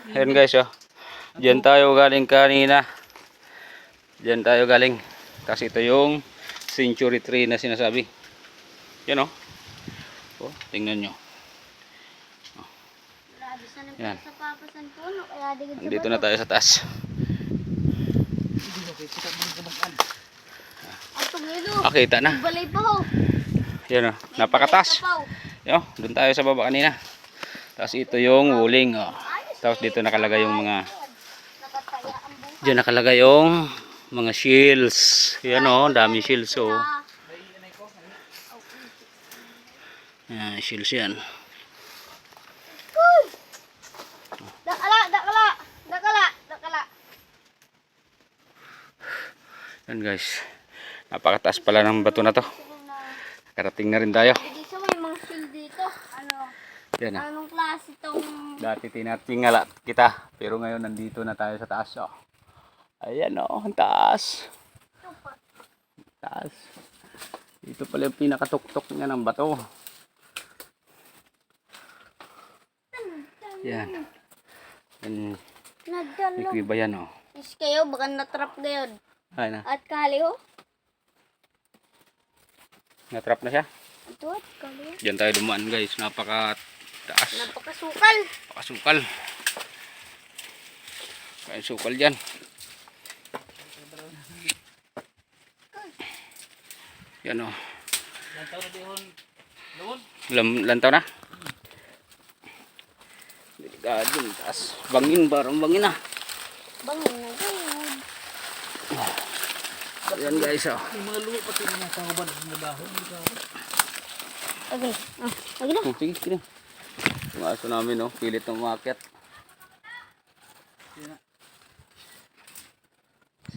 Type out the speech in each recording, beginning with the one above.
Ayan guys, oh. Diyan tayo galing kanina. Diyan tayo galing. Kasi ito yung century tree na sinasabi. Yan oh. Oh, tingnan nyo. Yan. Dito na tayo sa taas. Kita na. Yan oh, napakataas. Yo, doon tayo sa baba kanina. Tapos ito yung wuling, oh. Tapos dito nakalagay yung mga, diyan nakalagay yung mga shields. Yan oh, dami shields oh. Yan, shields yan. Dakala. Yan guys, napakataas pala ng bato na to. Karating na rin tayo. Dito may mga shield dito. Yan ah. Anong klase itong... Dati tinatingala kita, pero ngayon nandito na tayo sa taas oh. Ayan oh, ang taas. Taas. Dito pala yung pinakatuktok niya ng bato. Yan. Yan. Ikwi ba yan oh? Is kayo, baka natrap ngayon. Ay na. At kali ho. Natrap na siya. Ito at kali ho. Diyan tayo dumaan guys. Napaka taas. Napakasukal. Napakasukal. Kaya sukal dyan. Yan o. Lantaw na. Delikado yung taas. Bangin, parang bangin na. Bangin na ngayon. Yan guys o. Yung mga luho pati mga kaubad ng dahon. Okay. Lagi na. Sige, sige. Yung aso namin o. Pilit ng umakyat.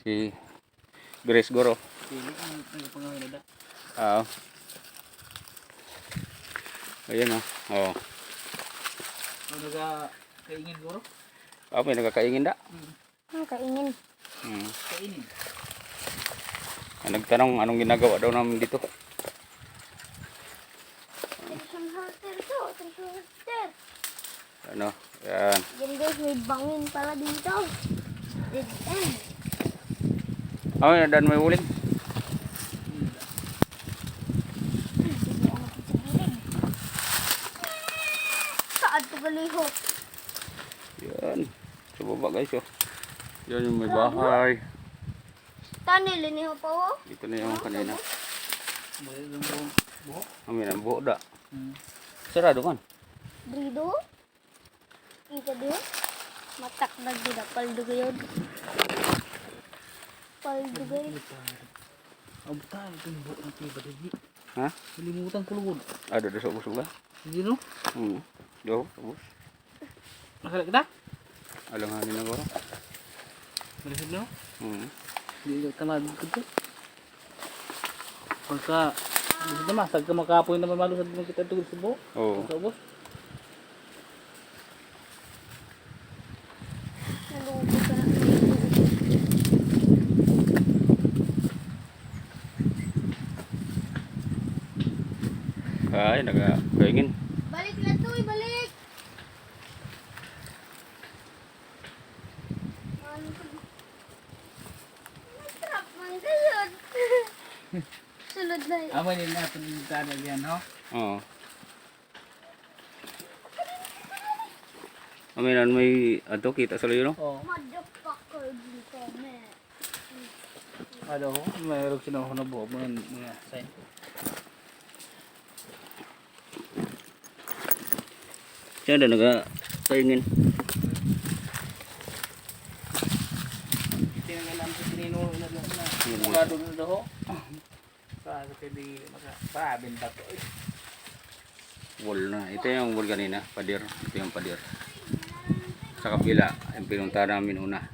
Si Grace Goro. Pilit ang pangangin na. Oo. Ayan o. Oo. Kung nagkaingin guro? May nagkakaingin da. Kainin. Kainin. Nagtanong anong ginagawa daw namin dito. Treasure hunter to. Treasure hunter. Ano? Yan. Yan guys, may bangin pala dito. Dead end. Dan may uling. Saan to galiho? Yan. Sa baba guys oh. Yan yung may bahay. Tanil, iniho pa ho. Dito na yung kanina. Buhay ng buho. Amin ang buo da. Sarado man. Brido. Ika diyo. Matak na gina. Paldo gayon. Paldo gayon. Abutan, ito yung buho ng tiba digi. Ha? Kalimutan ko lugod. Ada sa ubus ba? Hindi no? Do, ubus. Nakala kita? Alang hangin na goro. Malasig no? Hmm. Hindi ka tamad ko. Pagka gusto naman, sag ka makapoy naman malusad mo kita tugod sa buho. Oo. Sa ubos. Nalubo ka na. Ay, nagkaingin. Balik na to, balik. Natrap man gayon. Sulod na yun. Amay din natin yung tanag yan, no? Oo. Aminan may ato kita sa layo no? Oo. Motherfucker dito, man. Ano ho? Mayroon sinuho na buho. Mga sign. Siya na nagkaingin. Tinagalan ko sinuho na lang na. Mga doon na ho. Para pwede makaparabin ba ito? Wall na. Ito yung wall kanina. Padir. Ito yung padir. Sa kabila. Yung pinunta namin una.